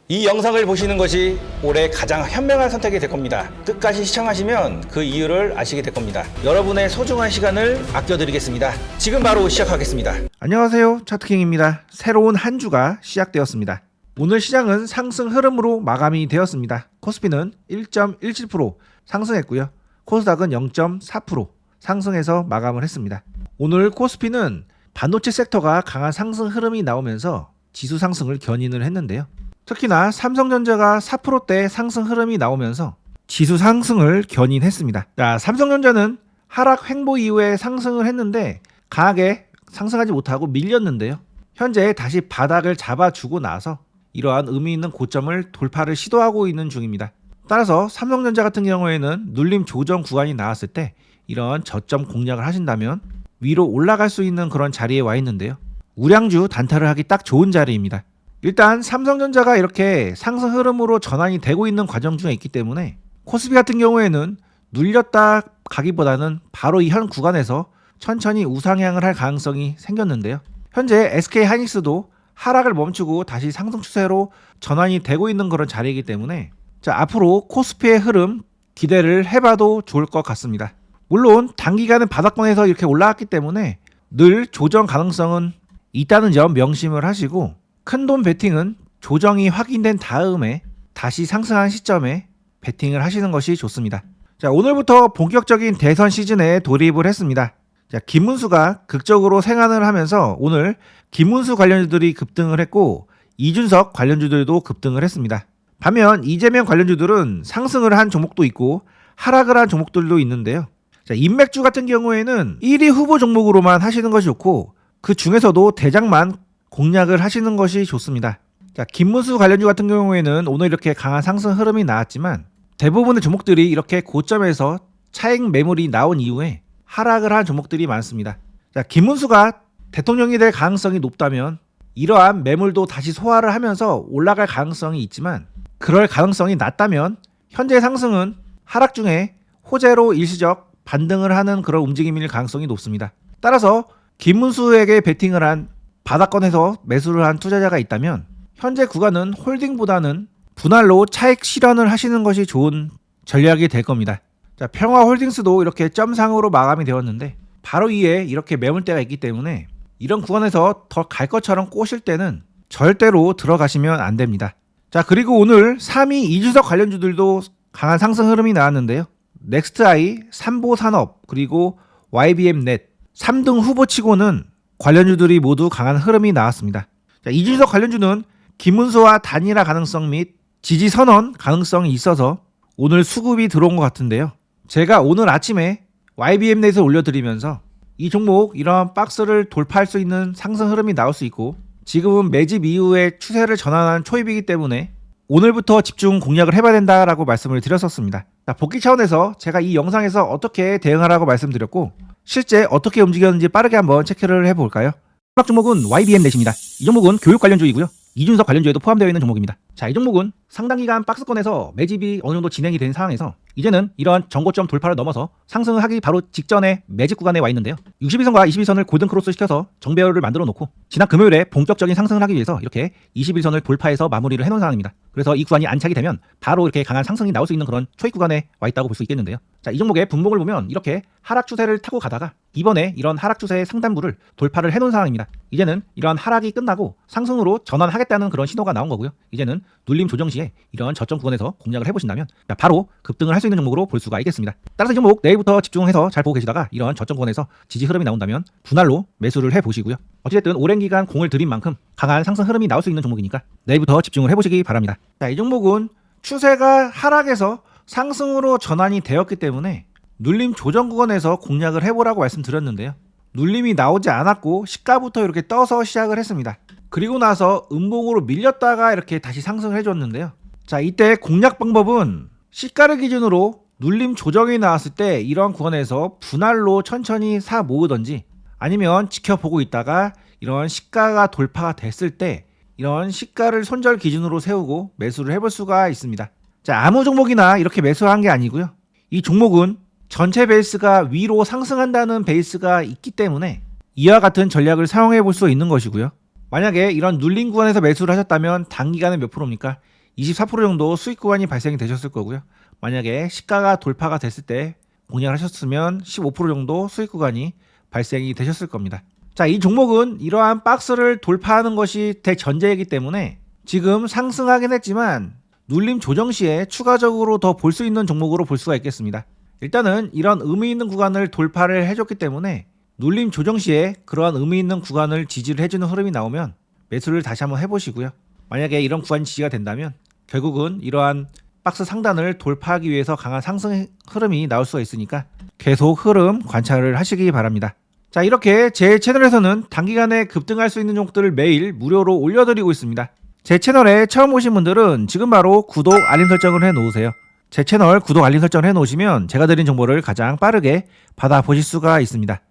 이 영상을 보시는 것이 올해 가장 현명한 선택이 될 겁니다. 끝까지 시청하시면 그 이유를 아시게 될 겁니다. 여러분의 소중한 시간을 아껴드리겠습니다. 지금 바로 시작하겠습니다. 안녕하세요, 차트킹입니다. 새로운 한 주가 시작되었습니다. 오늘 시장은 상승 흐름으로 마감이 되었습니다. 코스피는 1.17% 상승했고요. 코스닥은 0.4% 상승해서 마감을 했습니다. 오늘 코스피는 반도체 섹터가 강한 상승 흐름이 나오면서 지수 상승을 견인을 했는데요. 특히나 삼성전자가 4%대 상승 흐름이 나오면서 지수 상승을 견인했습니다. 자, 삼성전자는 하락 횡보 이후에 상승을 했는데 강하게 상승하지 못하고 밀렸는데요. 현재 다시 바닥을 잡아주고 나서 이러한 의미 있는 고점을 돌파를 시도하고 있는 중입니다. 따라서 삼성전자 같은 경우에는 눌림 조정 구간이 나왔을 때 이런 저점 공략을 하신다면 위로 올라갈 수 있는 그런 자리에 와 있는데요. 우량주 단타를 하기 딱 좋은 자리입니다. 일단 삼성전자가 이렇게 상승 흐름으로 전환이 되고 있는 과정 중에 있기 때문에 코스피 같은 경우에는 눌렸다 가기보다는 바로 이 현 구간에서 천천히 우상향을 할 가능성이 생겼는데요. 현재 SK하이닉스도 하락을 멈추고 다시 상승 추세로 전환이 되고 있는 그런 자리이기 때문에 자, 앞으로 코스피의 흐름 기대를 해봐도 좋을 것 같습니다. 물론 단기간에 바닥권에서 이렇게 올라왔기 때문에 늘 조정 가능성은 있다는 점 명심을 하시고 큰돈 베팅은 조정이 확인된 다음에 다시 상승한 시점에 베팅을 하시는 것이 좋습니다. 자, 오늘부터 본격적인 대선 시즌에 돌입을 했습니다. 자, 김문수가 극적으로 생환을 하면서 오늘 김문수 관련주들이 급등을 했고 이준석 관련주들도 급등을 했습니다. 반면 이재명 관련주들은 상승을 한 종목도 있고 하락을 한 종목들도 있는데요. 자, 인맥주 같은 경우에는 1위 후보 종목으로만 하시는 것이 좋고 그 중에서도 대장만 공략을 하시는 것이 좋습니다. 자, 김문수 관련주 같은 경우에는 오늘 이렇게 강한 상승 흐름이 나왔지만 대부분의 종목들이 이렇게 고점에서 차익 매물이 나온 이후에 하락을 한 종목들이 많습니다. 자, 김문수가 대통령이 될 가능성이 높다면 이러한 매물도 다시 소화를 하면서 올라갈 가능성이 있지만 그럴 가능성이 낮다면 현재 상승은 하락 중에 호재로 일시적 반등을 하는 그런 움직임일 가능성이 높습니다. 따라서 김문수에게 베팅을 한 바닥권에서 매수를 한 투자자가 있다면 현재 구간은 홀딩보다는 분할로 차익 실현을 하시는 것이 좋은 전략이 될 겁니다. 자, 평화홀딩스도 이렇게 점상으로 마감이 되었는데 바로 위에 이렇게 매물대가 있기 때문에 이런 구간에서 더 갈 것처럼 꼬실 때는 절대로 들어가시면 안 됩니다. 자, 그리고 오늘 3위 이준석 관련주들도 강한 상승 흐름이 나왔는데요. 넥스트아이, 삼보산업, 그리고 YBM넷 3등 후보치고는 관련주들이 모두 강한 흐름이 나왔습니다. 자, 이준석 관련주는 김문수와 단일화 가능성 및 지지 선언 가능성이 있어서 오늘 수급이 들어온 것 같은데요. 제가 오늘 아침에 YBM넷에 올려드리면서 이 종목 이런 박스를 돌파할 수 있는 상승 흐름이 나올 수 있고 지금은 매집 이후에 추세를 전환한 초입이기 때문에 오늘부터 집중 공략을 해봐야 된다라고 말씀을 드렸었습니다. 자, 복귀 차원에서 제가 이 영상에서 어떻게 대응하라고 말씀드렸고 실제 어떻게 움직였는지 빠르게 한번 체크를 해볼까요? 마지막 종목은 YBM넷입니다. 이 종목은 교육 관련주이고요. 이준석 관련주에도 포함되어 있는 종목입니다. 자, 이 종목은 상당 기간 박스권에서 매집이 어느 정도 진행이 된 상황에서 이제는 이러한 정고점 돌파를 넘어서 상승을 하기 바로 직전에 매집 구간에 와 있는데요. 61선과 21선을 골든 크로스 시켜서 정배열을 만들어 놓고 지난 금요일에 본격적인 상승을 하기 위해서 이렇게 21선을 돌파해서 마무리를 해놓은 상황입니다. 그래서 이 구간이 안착이 되면 바로 이렇게 강한 상승이 나올 수 있는 그런 초입 구간에 와 있다고 볼 수 있겠는데요. 자, 이 종목의 분봉을 보면 이렇게 하락 추세를 타고 가다가 이번에 이런 하락 추세의 상단부를 돌파를 해놓은 상황입니다. 이제는 이런 하락이 끝나고 상승으로 전환하겠다는 그런 신호가 나온 거고요. 이제는 눌림 조정 시에 이런 저점 구간에서 공략을 해보신다면 바로 급등을 할 수 있는 종목으로 볼 수가 있겠습니다. 따라서 이 종목 내일부터 집중해서 잘 보고 계시다가 이런 저점 구간에서 지지 흐름이 나온다면 분할로 매수를 해보시고요. 어찌됐든 오랜 기간 공을 들인 만큼 강한 상승 흐름이 나올 수 있는 종목이니까 내일부터 집중을 해보시기 바랍니다. 자, 이 종목은 추세가 하락에서 상승으로 전환이 되었기 때문에 눌림 조정 구간에서 공략을 해보라고 말씀드렸는데요. 눌림이 나오지 않았고 시가부터 이렇게 떠서 시작을 했습니다. 그리고 나서 음봉으로 밀렸다가 이렇게 다시 상승을 해줬는데요. 자, 이때 공략 방법은 시가를 기준으로 눌림 조정이 나왔을 때 이런 구간에서 분할로 천천히 사 모으던지 아니면 지켜보고 있다가 이런 시가가 돌파가 됐을 때 이런 시가를 손절 기준으로 세우고 매수를 해볼 수가 있습니다. 자, 아무 종목이나 이렇게 매수한 게 아니고요. 이 종목은 전체 베이스가 위로 상승한다는 베이스가 있기 때문에 이와 같은 전략을 사용해 볼 수 있는 것이고요. 만약에 이런 눌린 구간에서 매수를 하셨다면 단기간에 몇 프로입니까? 24% 정도 수익 구간이 발생이 되셨을 거고요. 만약에 시가가 돌파가 됐을 때 공략을 하셨으면 15% 정도 수익 구간이 발생이 되셨을 겁니다. 자, 이 종목은 이러한 박스를 돌파하는 것이 대전제이기 때문에 지금 상승하긴 했지만 눌림 조정 시에 추가적으로 더 볼 수 있는 종목으로 볼 수가 있겠습니다. 일단은 이런 의미 있는 구간을 돌파를 해줬기 때문에 눌림 조정 시에 그러한 의미 있는 구간을 지지를 해주는 흐름이 나오면 매수를 다시 한번 해보시고요. 만약에 이런 구간이 지지가 된다면 결국은 이러한 박스 상단을 돌파하기 위해서 강한 상승 흐름이 나올 수가 있으니까 계속 흐름 관찰을 하시기 바랍니다. 자, 이렇게 제 채널에서는 단기간에 급등할 수 있는 종목들을 매일 무료로 올려드리고 있습니다. 제 채널에 처음 오신 분들은 지금 바로 구독, 알림 설정을 해놓으세요. 제 채널 구독, 알림 설정을 해놓으시면 제가 드린 정보를 가장 빠르게 받아보실 수가 있습니다.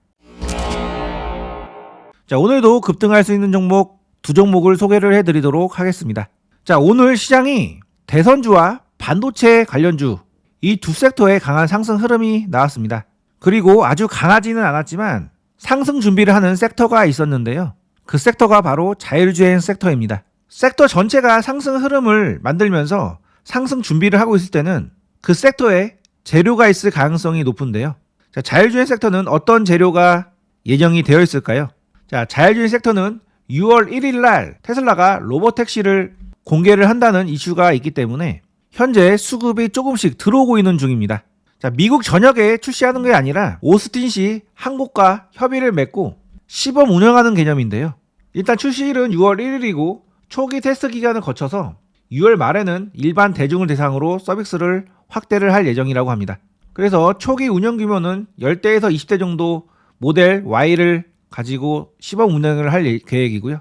자, 오늘도 급등할 수 있는 종목 두 종목을 소개를 해드리도록 하겠습니다. 자, 오늘 시장이 대선주와 반도체 관련주 이 두 섹터에 강한 상승 흐름이 나왔습니다. 그리고 아주 강하지는 않았지만 상승 준비를 하는 섹터가 있었는데요. 그 섹터가 바로 자율주행 섹터입니다. 섹터 전체가 상승 흐름을 만들면서 상승 준비를 하고 있을 때는 그 섹터에 재료가 있을 가능성이 높은데요. 자, 자율주행 섹터는 어떤 재료가 예정이 되어 있을까요? 자, 자율주행 섹터는 6월 1일 날 테슬라가 로보택시를 공개를 한다는 이슈가 있기 때문에 현재 수급이 조금씩 들어오고 있는 중입니다. 자, 미국 전역에 출시하는 게 아니라 오스틴시 한국과 협의를 맺고 시범 운영하는 개념인데요. 일단 출시일은 6월 1일이고 초기 테스트 기간을 거쳐서 6월 말에는 일반 대중을 대상으로 서비스를 확대를 할 예정이라고 합니다. 그래서 초기 운영 규모는 10대에서 20대 정도 모델 Y를 가지고 시범 운영을 할 계획이고요.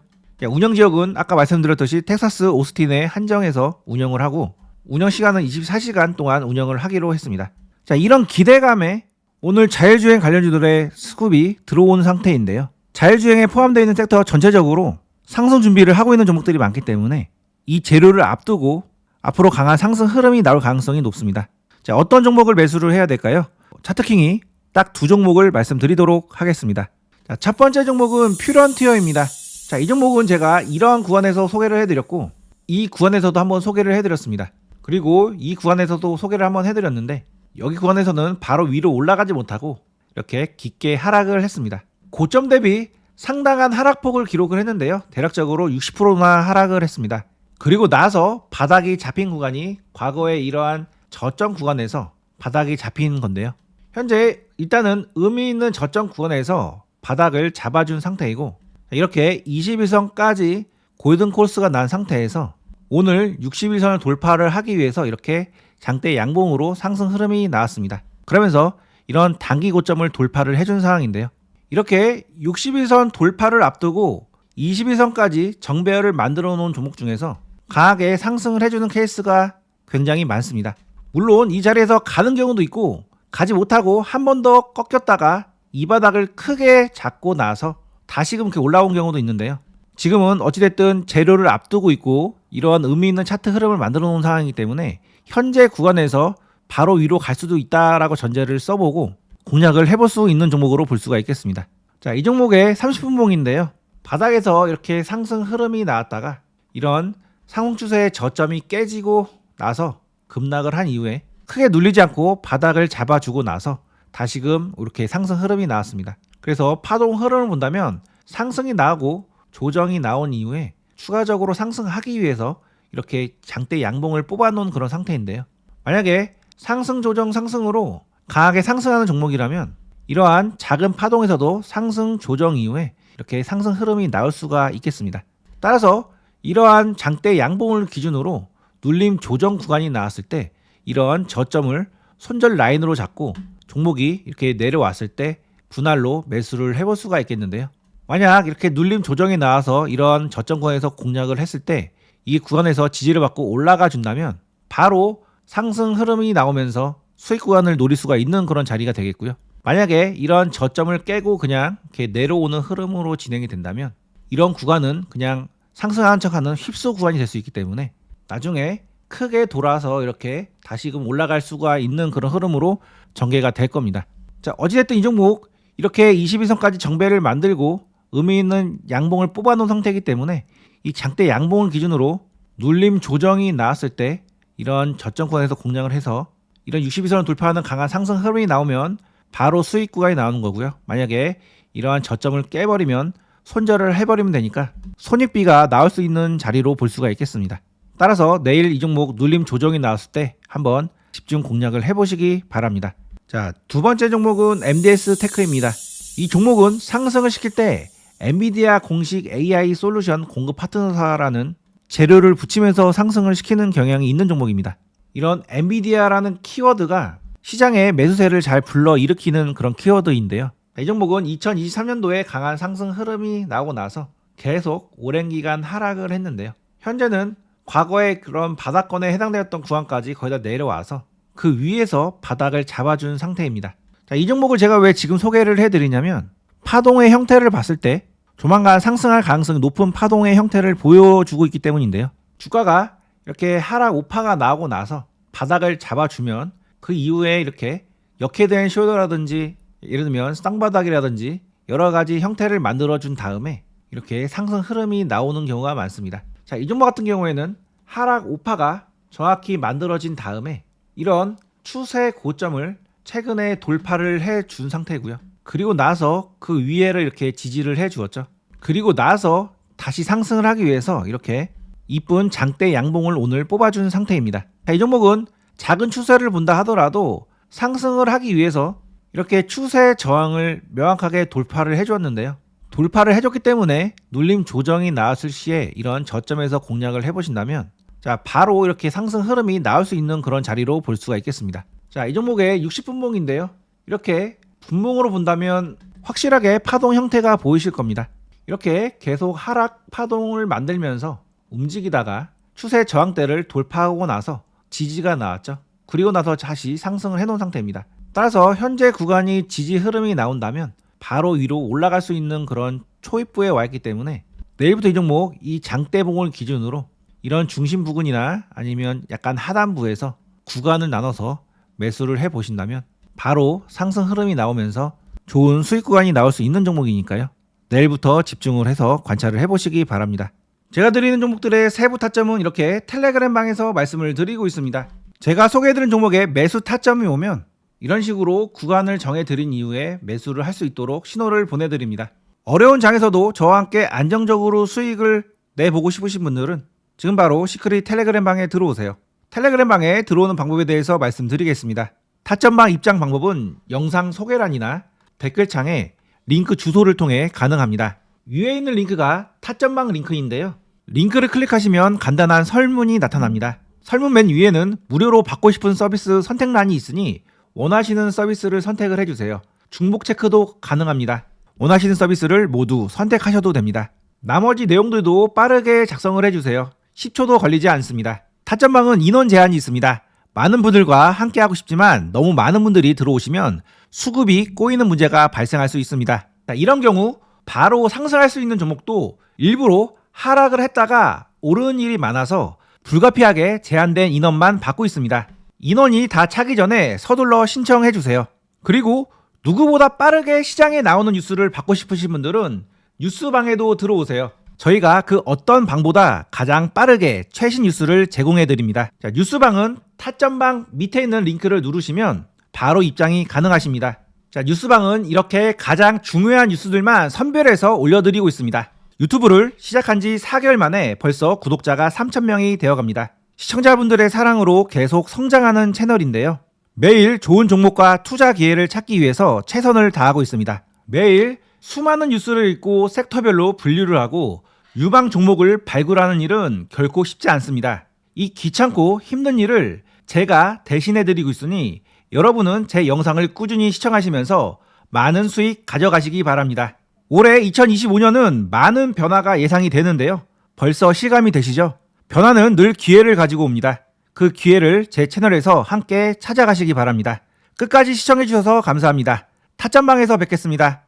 운영 지역은 아까 말씀드렸듯이 텍사스 오스틴에 한정해서 운영을 하고 운영 시간은 24시간 동안 운영을 하기로 했습니다. 자, 이런 기대감에 오늘 자율주행 관련주들의 수급이 들어온 상태인데요. 자율주행에 포함되어 있는 섹터 전체적으로 상승 준비를 하고 있는 종목들이 많기 때문에 이 재료를 앞두고 앞으로 강한 상승 흐름이 나올 가능성이 높습니다. 자, 어떤 종목을 매수를 해야 될까요? 차트킹이 딱 두 종목을 말씀드리도록 하겠습니다. 자, 첫 번째 종목은 퓨런티어입니다. 자, 이 종목은 제가 이러한 구간에서 소개를 해드렸고 이 구간에서도 한번 소개를 해드렸습니다. 그리고 이 구간에서도 소개를 한번 해드렸는데 여기 구간에서는 바로 위로 올라가지 못하고 이렇게 깊게 하락을 했습니다. 고점 대비 상당한 하락폭을 기록을 했는데요. 대략적으로 60%나 하락을 했습니다. 그리고 나서 바닥이 잡힌 구간이 과거에 이러한 저점 구간에서 바닥이 잡힌 건데요. 현재 일단은 의미 있는 저점 구간에서 바닥을 잡아준 상태이고 이렇게 21선까지 골든 코스가 난 상태에서 오늘 61선을 돌파를 하기 위해서 이렇게 장대 양봉으로 상승 흐름이 나왔습니다. 그러면서 이런 단기 고점을 돌파를 해준 상황인데요. 이렇게 61선 돌파를 앞두고 21선까지 정배열을 만들어 놓은 종목 중에서 강하게 상승을 해주는 케이스가 굉장히 많습니다. 물론 이 자리에서 가는 경우도 있고 가지 못하고 한 번 더 꺾였다가 이 바닥을 크게 잡고 나서 다시금 이렇게 올라온 경우도 있는데요. 지금은 어찌됐든 재료를 앞두고 있고 이러한 의미 있는 차트 흐름을 만들어 놓은 상황이기 때문에 현재 구간에서 바로 위로 갈 수도 있다라고 전제를 써보고 공략을 해볼 수 있는 종목으로 볼 수가 있겠습니다. 자, 이 종목의 30분봉인데요. 바닥에서 이렇게 상승 흐름이 나왔다가 이런 상승 추세의 저점이 깨지고 나서 급락을 한 이후에 크게 눌리지 않고 바닥을 잡아주고 나서 다시금 이렇게 상승 흐름이 나왔습니다. 그래서 파동 흐름을 본다면 상승이 나오고 조정이 나온 이후에 추가적으로 상승하기 위해서 이렇게 장대 양봉을 뽑아놓은 그런 상태인데요. 만약에 상승 조정 상승으로 강하게 상승하는 종목이라면 이러한 작은 파동에서도 상승 조정 이후에 이렇게 상승 흐름이 나올 수가 있겠습니다. 따라서 이러한 장대 양봉을 기준으로 눌림 조정 구간이 나왔을 때 이러한 저점을 손절 라인으로 잡고 종목이 이렇게 내려왔을 때 분할로 매수를 해볼 수가 있겠는데요. 만약 이렇게 눌림 조정이 나와서 이런 저점 구간에서 공략을 했을 때 이 구간에서 지지를 받고 올라가 준다면 바로 상승 흐름이 나오면서 수익 구간을 노릴 수가 있는 그런 자리가 되겠고요. 만약에 이런 저점을 깨고 그냥 이렇게 내려오는 흐름으로 진행이 된다면 이런 구간은 그냥 상승하는 척하는 휩소 구간이 될 수 있기 때문에 나중에 크게 돌아서 이렇게 다시금 올라갈 수가 있는 그런 흐름으로 전개가 될 겁니다. 자, 어찌됐든 이 종목 이렇게 22선까지 정배를 만들고 의미 있는 양봉을 뽑아놓은 상태이기 때문에 이 장대 양봉을 기준으로 눌림 조정이 나왔을 때 이런 저점권에서 공략을 해서 이런 62선을 돌파하는 강한 상승 흐름이 나오면 바로 수익 구간이 나오는 거고요. 만약에 이러한 저점을 깨버리면 손절을 해버리면 되니까 손익비가 나올 수 있는 자리로 볼 수가 있겠습니다. 따라서 내일 이 종목 눌림 조정이 나왔을 때 한번 집중 공략을 해보시기 바랍니다. 자, 두 번째 종목은 MDS 테크입니다. 이 종목은 상승을 시킬 때 엔비디아 공식 AI 솔루션 공급 파트너사라는 재료를 붙이면서 상승을 시키는 경향이 있는 종목입니다. 이런 엔비디아라는 키워드가 시장의 매수세를 잘 불러일으키는 그런 키워드인데요. 이 종목은 2023년도에 강한 상승 흐름이 나오고 나서 계속 오랜 기간 하락을 했는데요. 현재는 과거에 그런 바닥권에 해당되었던 구간까지 거의 다 내려와서 그 위에서 바닥을 잡아준 상태입니다. 자, 이 종목을 제가 왜 지금 소개를 해드리냐면 파동의 형태를 봤을 때 조만간 상승할 가능성이 높은 파동의 형태를 보여주고 있기 때문인데요. 주가가 이렇게 하락 오파가 나오고 나서 바닥을 잡아주면 그 이후에 이렇게 역회된 숄더라든지 예를 들면 쌍바닥이라든지 여러 가지 형태를 만들어준 다음에 이렇게 상승 흐름이 나오는 경우가 많습니다. 자, 이 종목 같은 경우에는 하락 오파가 정확히 만들어진 다음에 이런 추세 고점을 최근에 돌파를 해준 상태고요. 그리고 나서 그 위에를 이렇게 지지를 해주었죠. 그리고 나서 다시 상승을 하기 위해서 이렇게 이쁜 장대 양봉을 오늘 뽑아준 상태입니다. 자, 이 종목은 작은 추세를 본다 하더라도 상승을 하기 위해서 이렇게 추세 저항을 명확하게 돌파를 해줬는데요. 돌파를 해줬기 때문에 눌림 조정이 나왔을 시에 이런 저점에서 공략을 해보신다면 자, 바로 이렇게 상승 흐름이 나올 수 있는 그런 자리로 볼 수가 있겠습니다. 자, 이 종목의 60분봉인데요. 이렇게 분봉으로 본다면 확실하게 파동 형태가 보이실 겁니다. 이렇게 계속 하락 파동을 만들면서 움직이다가 추세 저항대를 돌파하고 나서 지지가 나왔죠. 그리고 나서 다시 상승을 해놓은 상태입니다. 따라서 현재 구간이 지지 흐름이 나온다면 바로 위로 올라갈 수 있는 그런 초입부에 와 있기 때문에 내일부터 이 종목 이 장대봉을 기준으로 이런 중심 부근이나 아니면 약간 하단부에서 구간을 나눠서 매수를 해 보신다면 바로 상승 흐름이 나오면서 좋은 수익 구간이 나올 수 있는 종목이니까요. 내일부터 집중을 해서 관찰을 해보시기 바랍니다. 제가 드리는 종목들의 세부 타점은 이렇게 텔레그램 방에서 말씀을 드리고 있습니다. 제가 소개해드린 종목에 매수 타점이 오면 이런 식으로 구간을 정해드린 이후에 매수를 할 수 있도록 신호를 보내드립니다. 어려운 장에서도 저와 함께 안정적으로 수익을 내보고 싶으신 분들은 지금 바로 시크릿 텔레그램 방에 들어오세요. 텔레그램 방에 들어오는 방법에 대해서 말씀드리겠습니다. 타점방 입장 방법은 영상 소개란이나 댓글창에 링크 주소를 통해 가능합니다. 위에 있는 링크가 타점방 링크인데요. 링크를 클릭하시면 간단한 설문이 나타납니다. 설문 맨 위에는 무료로 받고 싶은 서비스 선택란이 있으니 원하시는 서비스를 선택을 해주세요. 중복 체크도 가능합니다. 원하시는 서비스를 모두 선택하셔도 됩니다. 나머지 내용들도 빠르게 작성을 해주세요. 10초도 걸리지 않습니다. 타점방은 인원 제한이 있습니다. 많은 분들과 함께하고 싶지만 너무 많은 분들이 들어오시면 수급이 꼬이는 문제가 발생할 수 있습니다. 자, 이런 경우 바로 상승할 수 있는 종목도 일부러 하락을 했다가 오르는 일이 많아서 불가피하게 제한된 인원만 받고 있습니다. 인원이 다 차기 전에 서둘러 신청해 주세요. 그리고 누구보다 빠르게 시장에 나오는 뉴스를 받고 싶으신 분들은 뉴스방에도 들어오세요. 저희가 그 어떤 방보다 가장 빠르게 최신 뉴스를 제공해 드립니다. 자, 뉴스방은 타점방 밑에 있는 링크를 누르시면 바로 입장이 가능하십니다. 자, 뉴스방은 이렇게 가장 중요한 뉴스들만 선별해서 올려드리고 있습니다. 유튜브를 시작한 지 4개월 만에 벌써 구독자가 3,000명이 되어갑니다. 시청자분들의 사랑으로 계속 성장하는 채널인데요. 매일 좋은 종목과 투자 기회를 찾기 위해서 최선을 다하고 있습니다. 매일 수많은 뉴스를 읽고 섹터별로 분류를 하고 유망 종목을 발굴하는 일은 결코 쉽지 않습니다. 이 귀찮고 힘든 일을 제가 대신해드리고 있으니 여러분은 제 영상을 꾸준히 시청하시면서 많은 수익 가져가시기 바랍니다. 올해 2025년은 많은 변화가 예상이 되는데요. 벌써 실감이 되시죠? 변화는 늘 기회를 가지고 옵니다. 그 기회를 제 채널에서 함께 찾아가시기 바랍니다. 끝까지 시청해주셔서 감사합니다. 타점방에서 뵙겠습니다.